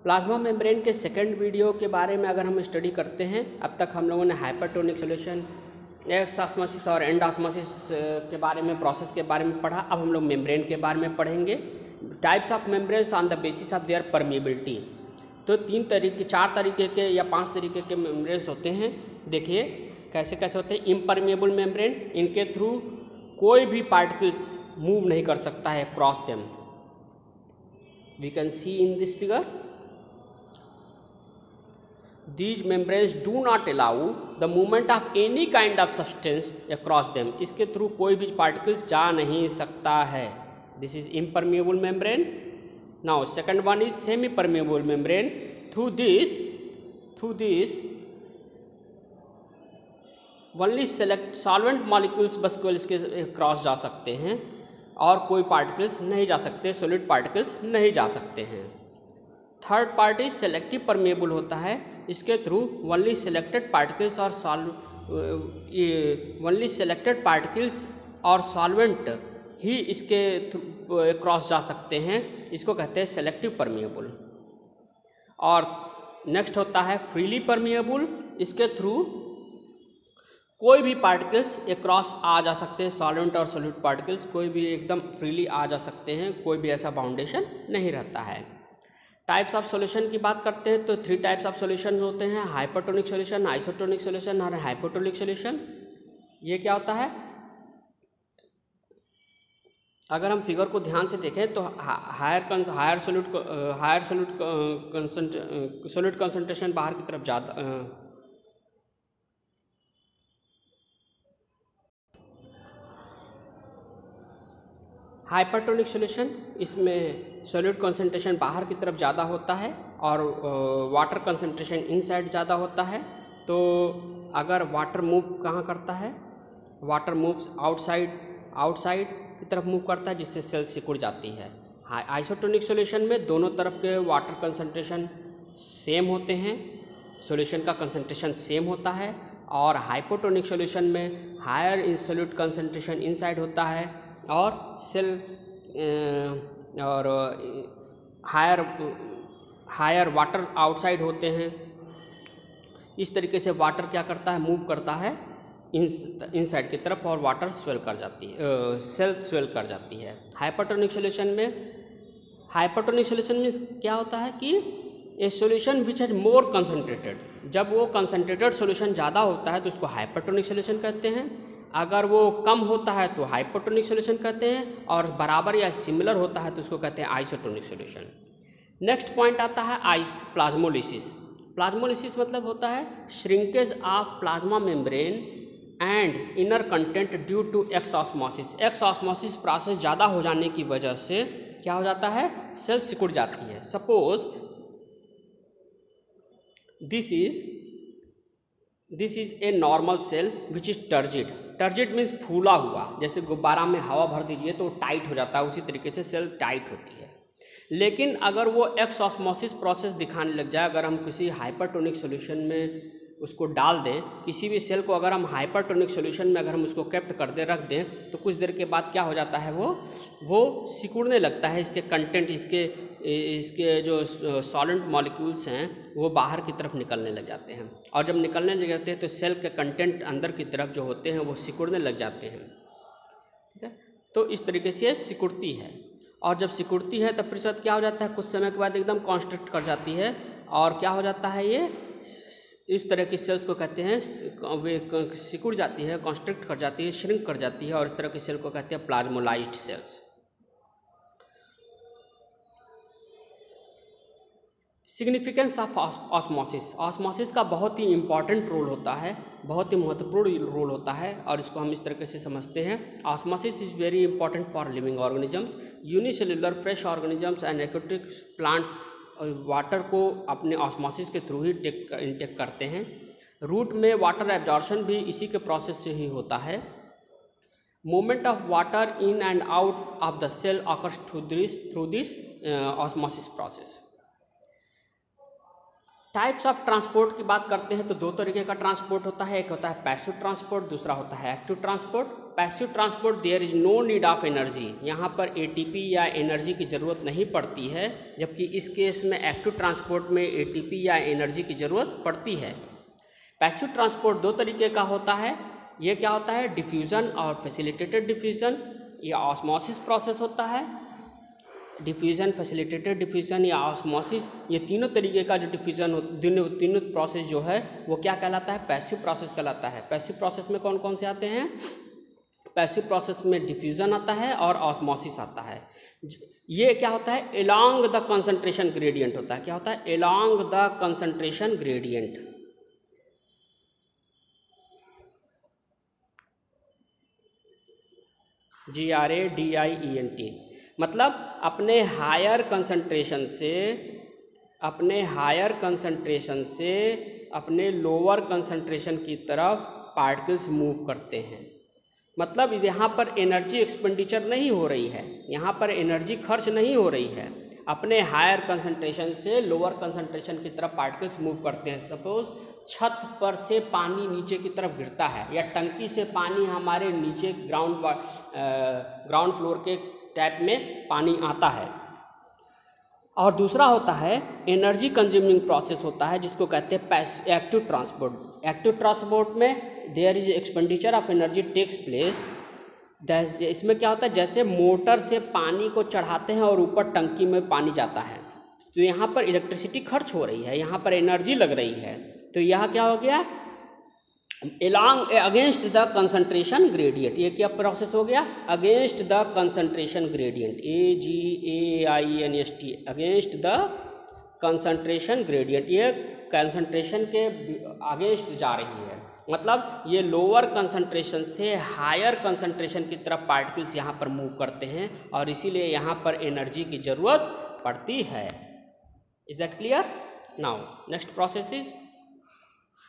Plasma membrane के second video के बारे में अगर हम स्टडी करते हैं, अब तक हम लोगों ने हाइपरटोनिक सॉल्यूशन, एक्स ऑस्मोसिस और एंड ऑस्मोसिस के बारे में, प्रोसेस के बारे में पढ़ा। अब हम लोग मेम्ब्रेन के बारे में पढ़ेंगे। Types of membranes on the basis of their permeability. तो 4 तरीके के या 5 तरीके के मेम्ब्रेन्स होते हैं। देखिए कैसे कैसे होते हैं। इम्परमिएबल मेम्ब्रेन, इनके थ्रू कोई भी पार्टिकल्स मूव नहीं कर सकता है cross them. We can see in this figure, these membranes do not allow the movement of any kind of substance across them। इसके थ्रू कोई भी पार्टिकल्स जा नहीं सकता है। This is impermeable membrane। Now second one is semi permeable membrane। through this only select solvent molecules बस केवल इसके क्रॉस जा सकते हैं और कोई पार्टिकल्स नहीं जा सकते, सॉलिड पार्टिकल्स नहीं जा सकते हैं। Third part is selective permeable होता है। इसके थ्रू ओनली सेलेक्टेड पार्टिकल्स और सॉल्वेंट ही इसके क्रॉस जा सकते हैं। इसको कहते हैं सेलेक्टिव परमेबल। और नेक्स्ट होता है फ्रीली परमेबल। इसके थ्रू कोई भी पार्टिकल्स क्रॉस आ जा सकते हैं, सॉल्वेंट और सॉलिड पार्टिकल्स कोई भी एकदम फ्रीली आ जा सकते हैं, कोई भी ऐसा बाउंडेशन नहीं रहता है। टाइप्स ऑफ सॉल्यूशन की बात करते हैं तो 3 टाइप्स ऑफ सॉल्यूशन होते हैं, हाइपरटोनिक सॉल्यूशन, आइसोटोनिक सॉल्यूशन और हाइपोटोनिक सॉल्यूशन। ये क्या होता है, अगर हम फिगर को ध्यान से देखें तो हायर सॉलिड कंसंट्रेशन बाहर की तरफ ज़्यादा, हाइपरटोनिक सॉल्यूशन, इसमें सॉलिड कंसंट्रेशन बाहर की तरफ ज़्यादा होता है और वाटर कंसंट्रेशन इनसाइड ज़्यादा होता है। तो अगर वाटर मूव कहाँ करता है, वाटर मूव्स आउटसाइड की तरफ मूव करता है, जिससे सेल सिकुड़ जाती है। आइसोटोनिक सॉल्यूशन में दोनों तरफ के वाटर कंसंट्रेशन सेम होते हैं, सॉल्यूशन का कंसंट्रेशन सेम होता है। और हाइपोटोनिक सॉल्यूशन में हायर सॉलिड कंसंट्रेशन इनसाइड होता है और सेल और हायर वाटर आउटसाइड होते हैं। इस तरीके से वाटर क्या करता है, मूव करता है इनसाइड की तरफ और वाटर स्वेल कर जाती है, सेल स्वेल कर जाती है। हाइपरटोनिक सॉल्यूशन में क्या होता है कि ए solution which has more concentrated, जब वो कंसंट्रेटेड सॉल्यूशन ज़्यादा होता है तो उसको हाइपरटोनिक सॉल्यूशन कहते हैं। अगर वो कम होता है तो हाइपोटोनिक सॉल्यूशन कहते हैं, और बराबर या सिमिलर होता है तो उसको कहते हैं आइसोटोनिक सॉल्यूशन। नेक्स्ट पॉइंट आता है प्लाज्मोलिसिस। प्लाज्मोलिसिस मतलब होता है shrinkage of plasma membrane and inner content due to exosmosis. Exosmosis process ज़्यादा हो जाने की वजह से क्या हो जाता है, सेल सिकुड़ जाती है। Suppose this is a normal cell which is turgid. Turgid means फूला हुआ, जैसे गुब्बारा में हवा भर दीजिए तो टाइट हो जाता है, उसी तरीके से सेल टाइट होती है। लेकिन अगर वो एक्स ऑस्मोसिस प्रोसेस दिखाने लग जाए, अगर हम किसी हाइपरटोनिक सॉल्यूशन में उसको डाल दें, किसी भी सेल को अगर हम हाइपरटोनिक सॉल्यूशन में अगर हम उसको कैप्ट कर दे, रख दें, तो कुछ देर के बाद क्या हो जाता है, वो सिकुड़ने लगता है। इसके कंटेंट, इसके जो सॉल्वेंट मॉलिक्यूल्स हैं वो बाहर की तरफ निकलने लग जाते हैं। और जब निकलने लग जाते हैं तो सेल के कंटेंट अंदर की तरफ जो होते हैं वो सिकुड़ने लग जाते हैं। ठीक है, तो इस तरीके से सिकुड़ती है। और जब सिकुड़ती है तब फिर क्या हो जाता है, कुछ समय के बाद एकदम कॉन्स्ट्रिक्ट कर जाती है। और क्या हो जाता है, ये इस तरह की सेल्स को कहते हैं, वे सिकुड़ जाती है, कॉन्स्ट्रिक्ट कर जाती है, श्रिंक कर जाती है, और इस तरह की सेल को कहते हैं plasmolysed cells. Significance of osmosis. Osmosis का बहुत ही इंपॉर्टेंट रोल होता है, बहुत ही महत्वपूर्ण रोल होता है, और इसको हम इस तरीके से समझते हैं। Osmosis is very important for living organisms, unicellular fresh organisms and aquatic plants water को अपने ऑस्मोसिस के थ्रू ही इंटेक करते हैं। रूट में वाटर एब्जॉर्प्शन भी इसी के प्रोसेस से ही होता है। Movement of water in and out of the cell occurs through this osmosis process. Types of transport की बात करते हैं तो दो तरीके का ट्रांसपोर्ट होता है, एक होता है पैसिव ट्रांसपोर्ट, दूसरा होता है active transport. Passive transport there is no need of energy, यहाँ पर एटीपी या एनर्जी की ज़रूरत नहीं पड़ती है, जबकि इस केस में एक्टिव ट्रांसपोर्ट में एटीपी या एनर्जी की ज़रूरत पड़ती है। पैसिव ट्रांसपोर्ट दो तरीके का होता है, ये क्या होता है, डिफ्यूज़न और फैसिलिटेटेड डिफ्यूज़न या ऑस्मोसिस प्रोसेस होता है। डिफ्यूज़न, फैसिलिटेटेड डिफ्यूज़न या ऑस्मोसिस, ये तीनों तरीके का जो डिफ्यूज़न तीनों प्रोसेस जो है वो क्या कहलाता है, पैसिव प्रोसेस कहलाता है। पैसिव प्रोसेस में कौन कौन से आते हैं, पैसिव प्रोसेस में डिफ्यूज़न आता है और ऑस्मोसिस आता है। ये क्या होता है, एलॉन्ग द कंसंट्रेशन ग्रेडियंट होता है। क्या होता है, along the concentration gradient. GRADIENT मतलब अपने हायर कंसंट्रेशन से अपने लोअर कंसंट्रेशन की तरफ पार्टिकल्स मूव करते हैं। मतलब यहाँ पर एनर्जी एक्सपेंडिचर नहीं हो रही है, यहाँ पर एनर्जी खर्च नहीं हो रही है, अपने हायर कंसंट्रेशन से लोअर कंसंट्रेशन की तरफ पार्टिकल्स मूव करते हैं। सपोज छत पर से पानी नीचे की तरफ गिरता है या टंकी से पानी हमारे नीचे ग्राउंड फ्लोर के टैप में पानी आता है। और दूसरा होता है एनर्जी कंज्यूमिंग प्रोसेस होता है, जिसको कहते हैं एक्टिव ट्रांसपोर्ट। एक्टिव ट्रांसपोर्ट में there is expenditure of energy takes place. इसमें क्या होता है, जैसे मोटर से पानी को चढ़ाते हैं और ऊपर टंकी में पानी जाता है, तो यहाँ पर इलेक्ट्रिसिटी खर्च हो रही है, यहाँ पर एनर्जी लग रही है, तो यह क्या हो गया, along against the concentration gradient. ये क्या प्रोसेस हो गया, against the concentration gradient, AGAINST, against the concentration gradient. ये कंसंट्रेशन के अगेंस्ट जा रही है, मतलब ये लोअर कंसंट्रेशन से हायर कंसंट्रेशन की तरफ पार्टिकल्स यहाँ पर मूव करते हैं और इसीलिए यहाँ पर एनर्जी की ज़रूरत पड़ती है। Is that clear? Now next process is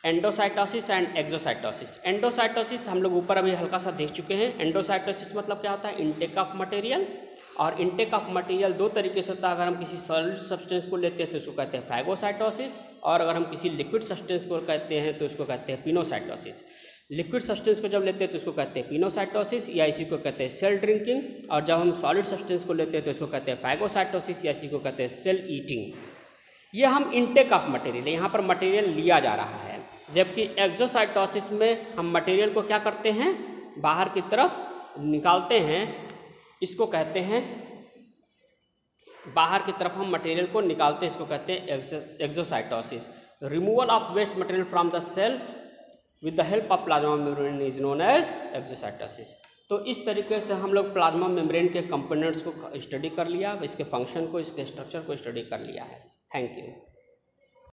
endocytosis and exocytosis. Endocytosis हम लोग ऊपर अभी हल्का सा देख चुके हैं। एंडोसाइटोसिस मतलब क्या होता है, इनटेक ऑफ मटेरियल। और इनटेक ऑफ मटेरियल दो तरीके से होता है, अगर हम किसी सॉलिड सब्सटेंस को लेते हैं तो उसको कहते हैं फैगोसाइटोसिस, और अगर हम किसी लिक्विड सब्सटेंस को कहते हैं तो उसको कहते हैं पिनोसाइटोसिस। लिक्विड सब्सटेंस को जब लेते हैं तो उसको कहते हैं पिनोसाइटोसिस या इसी को कहते हैं सेल ड्रिंकिंग, और जब हम सॉलिड सब्सटेंस को लेते हैं तो इसको कहते हैं फैगोसाइटोसिस या इसी को कहते हैं सेल ईटिंग। ये हम इनटेक ऑफ मटेरियल, यहाँ पर मटेरियल लिया जा रहा है, जबकि एक्सोसाइटोसिस में हम मटेरियल को क्या करते हैं, बाहर की तरफ निकालते हैं, इसको कहते हैं बाहर की तरफ हम मटेरियल को निकालते हैं, इसको कहते हैं exocytosis. Removal of waste material from the cell with the help of plasma membrane is known as exocytosis. तो इस तरीके से हम लोग प्लाज्मा मेम्ब्रेन के कंपोनेंट्स को स्टडी कर लिया, इसके फंक्शन को, इसके स्ट्रक्चर को स्टडी कर लिया है। Thank you.